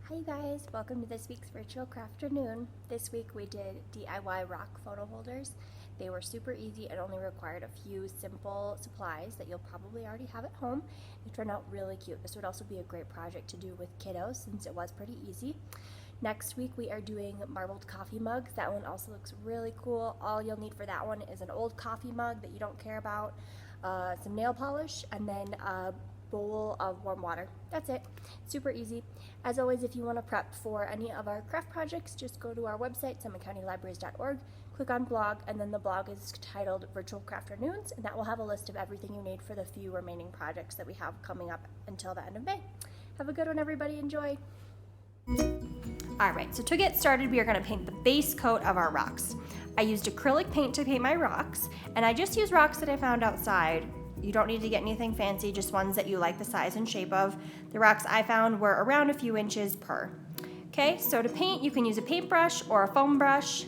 Hi guys, welcome to this week's virtual Crafternoon. This week we did DIY rock photo holders. They were super easy and only required a few simple supplies that you'll probably already have at home. They turned out really cute. This would also be a great project to do with kiddos since it was pretty easy. Next week we are doing marbled coffee mugs. That one also looks really cool. All you'll need for that one is an old coffee mug that you don't care about, some nail polish, and then a bowl of warm water. That's it. Super easy. As always, if you want to prep for any of our craft projects, just go to our website, summitcountylibraries.org, click on blog, and then the blog is titled Virtual Crafternoons, and that will have a list of everything you need for the few remaining projects that we have coming up until the end of May. Have a good one, everybody. Enjoy. Alright, so to get started, we are going to paint the base coat of our rocks. I used acrylic paint to paint my rocks, and I just used rocks that I found outside. You don't need to get anything fancy, just ones that you like the size and shape of. The rocks I found were around a few inches per. Okay, so to paint, you can use a paintbrush or a foam brush.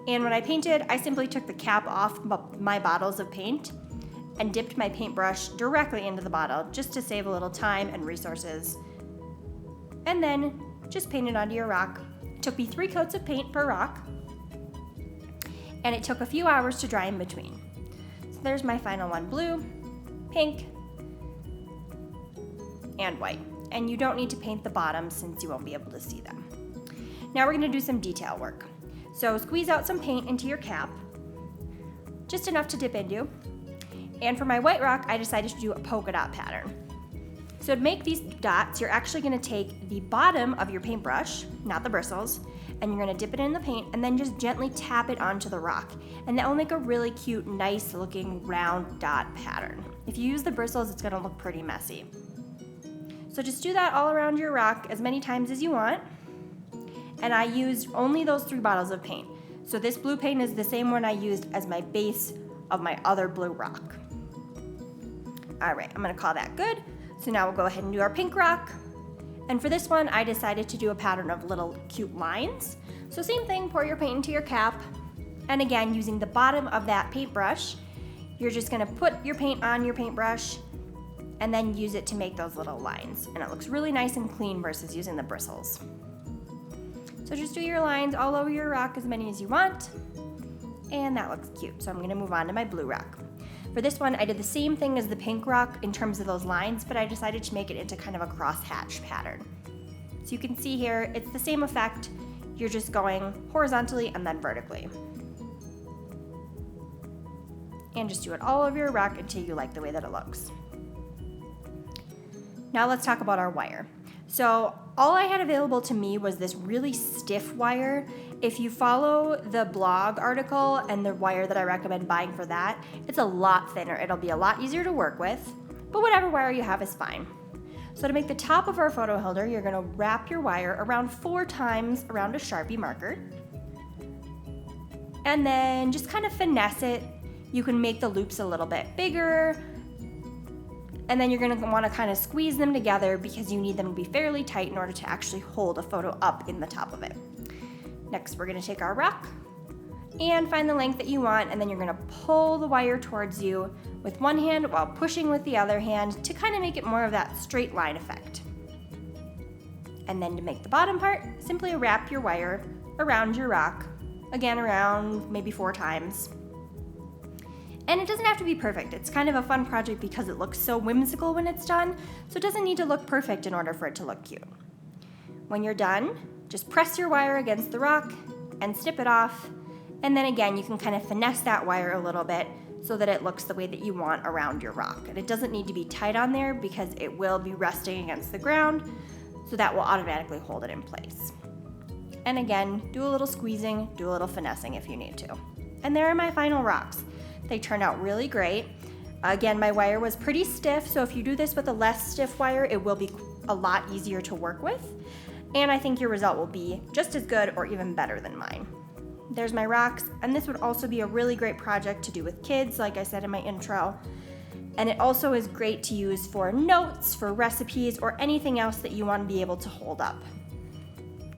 And when I painted, I simply took the cap off my bottles of paint and dipped my paintbrush directly into the bottle just to save a little time and resources. And then just paint it onto your rock. It took me 3 coats of paint per rock, and it took a few hours to dry in between. So there's my final one: blue, pink, and white. And you don't need to paint the bottom since you won't be able to see them. Now we're going to do some detail work. So squeeze out some paint into your cap, just enough to dip into. And for my white rock, I decided to do a polka dot pattern. So to make these dots, you're actually going to take the bottom of your paintbrush, not the bristles, and you're going to dip it in the paint and then just gently tap it onto the rock. And that will make a really cute, nice looking round dot pattern. If you use the bristles, it's going to look pretty messy. So just do that all around your rock as many times as you want. And I used only those 3 bottles of paint. So this blue paint is the same one I used as my base of my other blue rock. All right, I'm going to call that good. So now we'll go ahead and do our pink rock. And for this one, I decided to do a pattern of little cute lines. So same thing, pour your paint into your cap. And again, using the bottom of that paintbrush, you're just gonna put your paint on your paintbrush and then use it to make those little lines. And it looks really nice and clean versus using the bristles. So just do your lines all over your rock, as many as you want. And that looks cute. So I'm gonna move on to my blue rock. For this one, I did the same thing as the pink rock in terms of those lines, but I decided to make it into kind of a crosshatch pattern. So you can see here, it's the same effect. You're just going horizontally and then vertically. And just do it all over your rock until you like the way that it looks. Now let's talk about our wire. So all I had available to me was this really stiff wire. If you follow the blog article and the wire that I recommend buying for that, it's a lot thinner. It'll be a lot easier to work with, but whatever wire you have is fine. So to make the top of our photo holder, you're gonna wrap your wire around 4 times around a Sharpie marker, and then just kind of finesse it. You can make the loops a little bit bigger, and then you're gonna wanna kind of squeeze them together because you need them to be fairly tight in order to actually hold a photo up in the top of it. Next, we're gonna take our rock and find the length that you want, and then you're gonna pull the wire towards you with one hand while pushing with the other hand to kind of make it more of that straight line effect. And then to make the bottom part, simply wrap your wire around your rock, again around maybe 4 times. And it doesn't have to be perfect. It's kind of a fun project because it looks so whimsical when it's done, so it doesn't need to look perfect in order for it to look cute. When you're done, just press your wire against the rock and snip it off, and then again you can kind of finesse that wire a little bit so that it looks the way that you want around your rock. And it doesn't need to be tight on there because it will be resting against the ground, so that will automatically hold it in place. And again, do a little squeezing, do a little finessing if you need to. And there are my final rocks. They turned out really great. Again, my wire was pretty stiff, so if you do this with a less stiff wire, it will be a lot easier to work with. And I think your result will be just as good or even better than mine. There's my rocks, and this would also be a really great project to do with kids, like I said in my intro. And it also is great to use for notes, for recipes, or anything else that you want to be able to hold up.